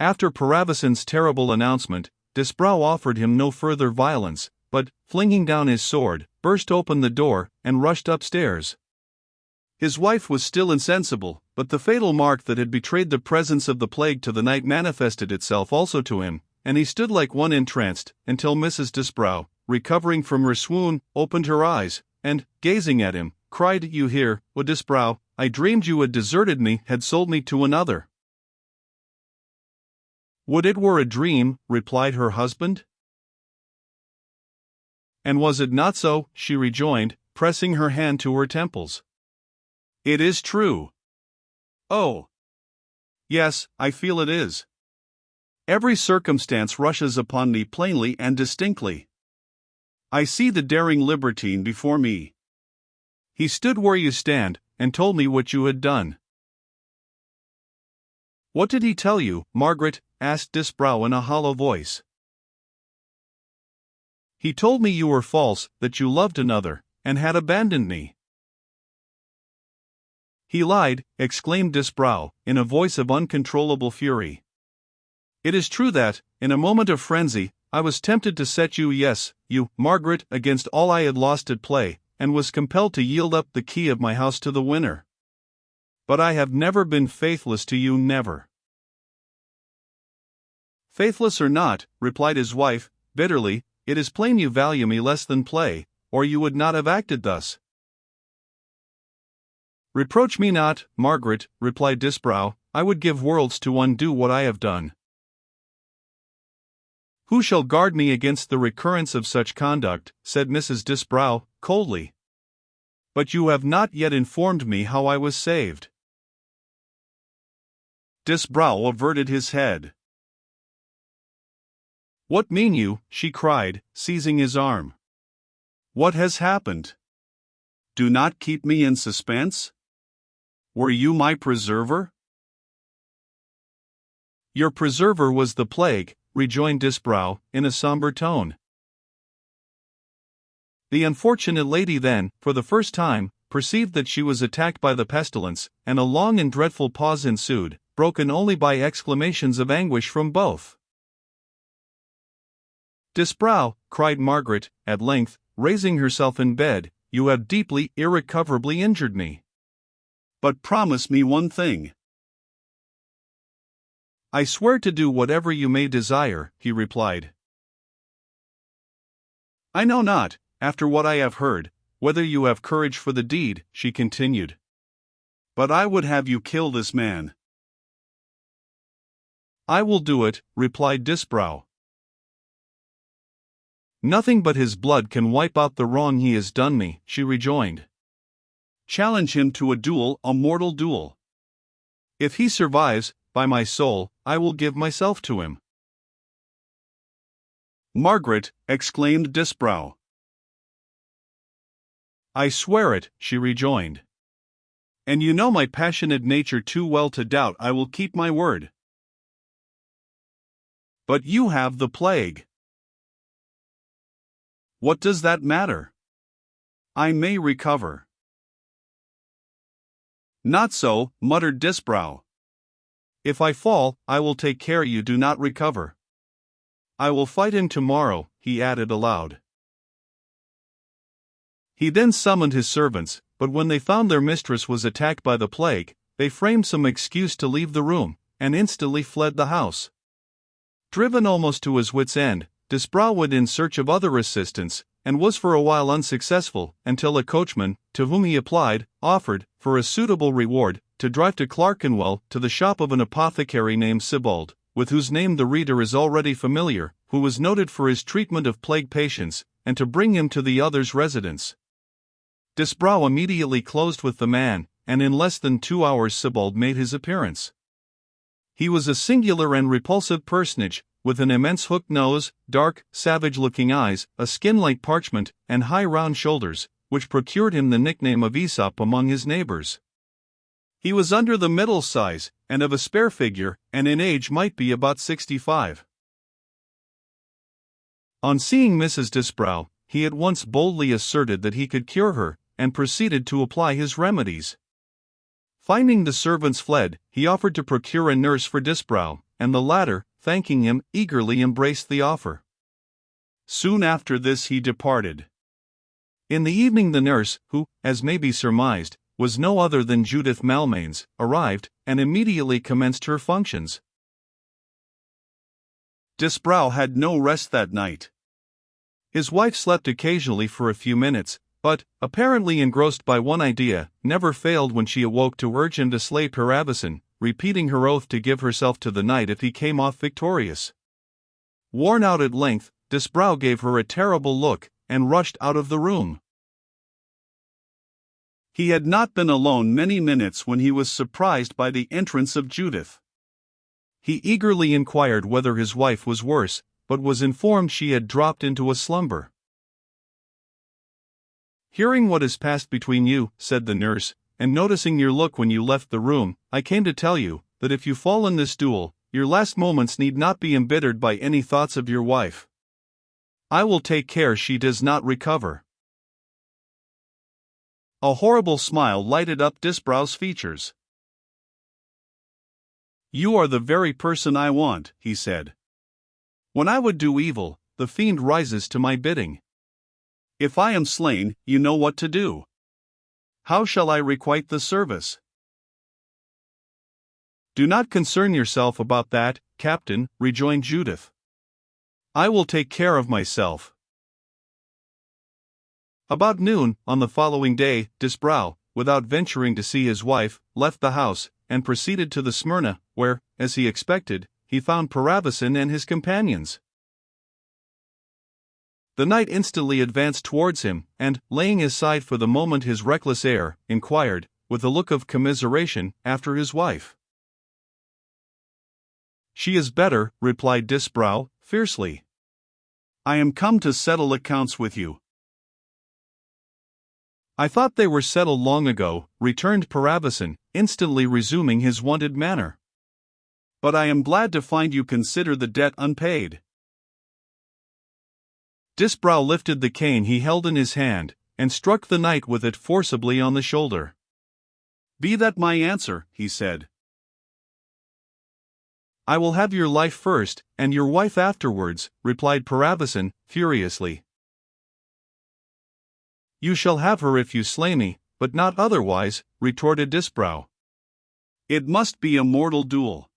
After Paravicent's terrible announcement, Disbrow offered him no further violence, but, flinging down his sword, burst open the door, and rushed upstairs. His wife was still insensible, but the fatal mark that had betrayed the presence of the plague to the night manifested itself also to him, and he stood like one entranced, until Mrs. Disbrow, recovering from her swoon, opened her eyes, and, gazing at him, cried, "You here, O Disbrow, I dreamed you had deserted me, had sold me to another." "Would it were a dream," replied her husband. "And was it not so?" she rejoined, pressing her hand to her temples. "It is true." "Oh! Yes, I feel it is. Every circumstance rushes upon me plainly and distinctly. I see the daring libertine before me. He stood where you stand, and told me what you had done." "What did he tell you, Margaret?" asked Disbrow in a hollow voice. "He told me you were false, that you loved another, and had abandoned me." "He lied," exclaimed Disbrow, in a voice of uncontrollable fury. "It is true that, in a moment of frenzy, I was tempted to set you, yes, you, Margaret, against all I had lost at play, and was compelled to yield up the key of my house to the winner. But I have never been faithless to you, never." "Faithless or not," replied his wife, bitterly, "it is plain you value me less than play, or you would not have acted thus." "Reproach me not, Margaret," replied Disbrow, "I would give worlds to undo what I have done." "Who shall guard me against the recurrence of such conduct?" said Mrs. Disbrow, coldly. "But you have not yet informed me how I was saved." Disbrow averted his head. "What mean you?" she cried, seizing his arm. "What has happened? Do not keep me in suspense. Were you my preserver?" "Your preserver was the plague," rejoined Disbrow, in a somber tone. The unfortunate lady then, for the first time, perceived that she was attacked by the pestilence, and a long and dreadful pause ensued, broken only by exclamations of anguish from both. "Disbrow," cried Margaret, at length, raising herself in bed, "you have deeply, irrecoverably injured me. But promise me one thing." "I swear to do whatever you may desire," he replied. "I know not, after what I have heard, whether you have courage for the deed," she continued. "But I would have you kill this man." "I will do it," replied Disbrow. "Nothing but his blood can wipe out the wrong he has done me," she rejoined. "Challenge him to a duel, a mortal duel. If he survives, by my soul, I will give myself to him." "Margaret," exclaimed Disbrow. "I swear it," she rejoined. "And you know my passionate nature too well to doubt I will keep my word." "But you have the plague." "What does that matter? I may recover." "Not so," muttered Disbrow. "If I fall, I will take care you do not recover. I will fight him tomorrow," he added aloud. He then summoned his servants, but when they found their mistress was attacked by the plague, they framed some excuse to leave the room, and instantly fled the house. Driven almost to his wits' end, Disbrow went in search of other assistance, and was for a while unsuccessful, until a coachman, to whom he applied, offered, for a suitable reward, to drive to Clerkenwell to the shop of an apothecary named Sibbald, with whose name the reader is already familiar, who was noted for his treatment of plague patients, and to bring him to the other's residence. Disbrow immediately closed with the man, and in less than 2 hours Sibbald made his appearance. He was a singular and repulsive personage, with an immense hooked nose, dark, savage-looking eyes, a skin like parchment, and high round shoulders, which procured him the nickname of Aesop among his neighbors. He was under the middle size, and of a spare figure, and in age might be about 65. On seeing Mrs. Disbrow, he at once boldly asserted that he could cure her, and proceeded to apply his remedies. Finding the servants fled, he offered to procure a nurse for Disbrow, and the latter, thanking him, eagerly embraced the offer. Soon after this he departed. In the evening the nurse, who, as may be surmised, was no other than Judith Malmains, arrived, and immediately commenced her functions. Disbrow had no rest that night. His wife slept occasionally for a few minutes, but, apparently engrossed by one idea, never failed when she awoke to urge him to slay Paravicin, repeating her oath to give herself to the knight if he came off victorious. Worn out at length, Disbrow gave her a terrible look, and rushed out of the room. He had not been alone many minutes when he was surprised by the entrance of Judith. He eagerly inquired whether his wife was worse, but was informed she had dropped into a slumber. "Hearing what has passed between you," said the nurse, "and noticing your look when you left the room, I came to tell you, that if you fall in this duel, your last moments need not be embittered by any thoughts of your wife. I will take care she does not recover." A horrible smile lighted up Disbrow's features. "You are the very person I want," he said. "When I would do evil, the fiend rises to my bidding. If I am slain, you know what to do. How shall I requite the service?" "Do not concern yourself about that, Captain," rejoined Judith. "I will take care of myself." About noon, on the following day, Disbrow, without venturing to see his wife, left the house, and proceeded to the Smyrna, where, as he expected, he found Paravicin and his companions. The knight instantly advanced towards him, and, laying aside for the moment his reckless air, inquired, with a look of commiseration, after his wife. "She is better," replied Disbrow, fiercely. "I am come to settle accounts with you." "I thought they were settled long ago," returned Paravicin, instantly resuming his wonted manner. "But I am glad to find you consider the debt unpaid." Disbrow lifted the cane he held in his hand, and struck the knight with it forcibly on the shoulder. "Be that my answer," he said. "I will have your life first, and your wife afterwards," replied Paravicin, furiously. "You shall have her if you slay me, but not otherwise," retorted Disbrow. "It must be a mortal duel."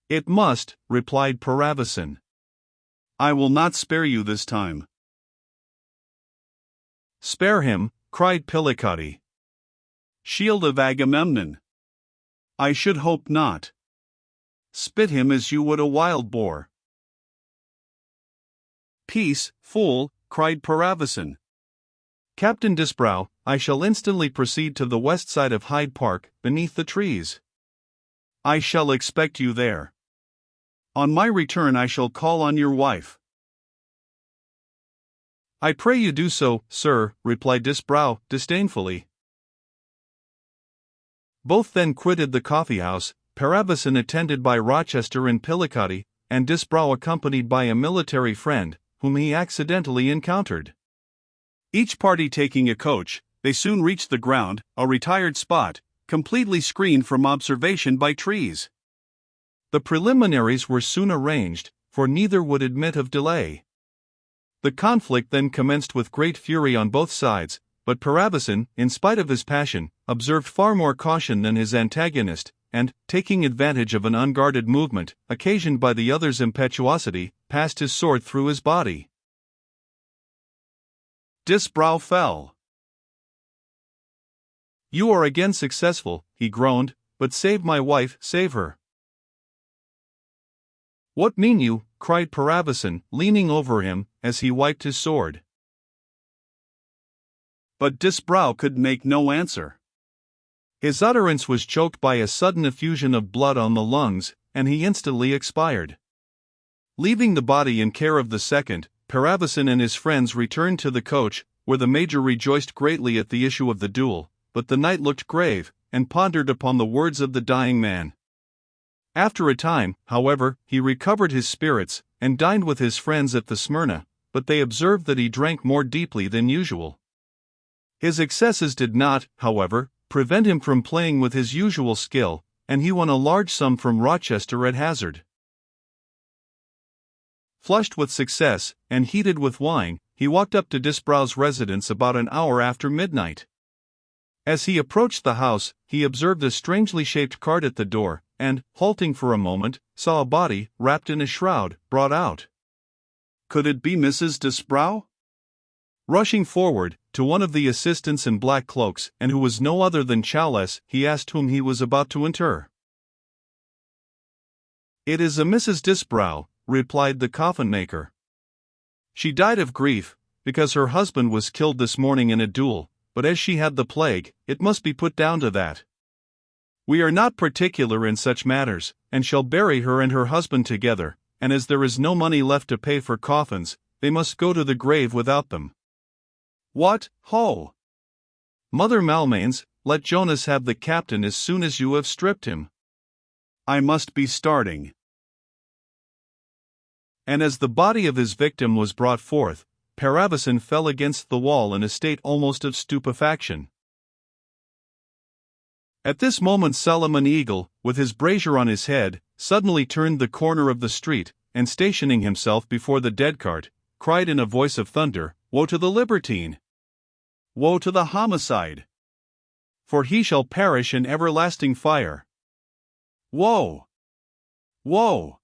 "It must," replied Paravicin. "I will not spare you this time." "Spare him," cried Pillicati. "Shield of Agamemnon! I should hope not. Spit him as you would a wild boar." "Peace, fool," cried Paravicin. "Captain Disbrow, I shall instantly proceed to the west side of Hyde Park, beneath the trees. I shall expect you there. On my return I shall call on your wife." "I pray you do so, sir," replied Disbrow, disdainfully. Both then quitted the coffee-house, Paravicin attended by Rochester and Pillicati, and Disbrow accompanied by a military friend, whom he accidentally encountered. Each party taking a coach, they soon reached the ground, a retired spot, completely screened from observation by trees. The preliminaries were soon arranged, for neither would admit of delay. The conflict then commenced with great fury on both sides, but Paravicin, in spite of his passion, observed far more caution than his antagonist, and, taking advantage of an unguarded movement, occasioned by the other's impetuosity, passed his sword through his body. Disbrow fell. "You are again successful," he groaned, "but save my wife, save her." "What mean you?" cried Paravicin, leaning over him, as he wiped his sword. But Disbrow could make no answer. His utterance was choked by a sudden effusion of blood on the lungs, and he instantly expired. Leaving the body in care of the second, Paravicin and his friends returned to the coach, where the major rejoiced greatly at the issue of the duel, but the knight looked grave, and pondered upon the words of the dying man. After a time, however, he recovered his spirits, and dined with his friends at the Smyrna, but they observed that he drank more deeply than usual. His excesses did not, however, prevent him from playing with his usual skill, and he won a large sum from Rochester at hazard. Flushed with success, and heated with wine, he walked up to Disbrow's residence about an hour after midnight. As he approached the house, he observed a strangely shaped cart at the door, and, halting for a moment, saw a body, wrapped in a shroud, brought out. Could it be Mrs. Disbrow? Rushing forward, to one of the assistants in black cloaks, and who was no other than Chowles, he asked whom he was about to inter. "It is a Mrs. Disbrow," replied the coffin-maker. "She died of grief, because her husband was killed this morning in a duel, but as she had the plague, it must be put down to that. We are not particular in such matters, and shall bury her and her husband together, and as there is no money left to pay for coffins, they must go to the grave without them." "What, ho! Mother Malmains, let Jonas have the captain as soon as you have stripped him. I must be starting." And as the body of his victim was brought forth, Paravicin fell against the wall in a state almost of stupefaction. At this moment Solomon Eagle, with his brazier on his head, suddenly turned the corner of the street, and stationing himself before the dead cart, cried in a voice of thunder, "Woe to the libertine! Woe to the homicide! For he shall perish in everlasting fire! Woe! Woe!"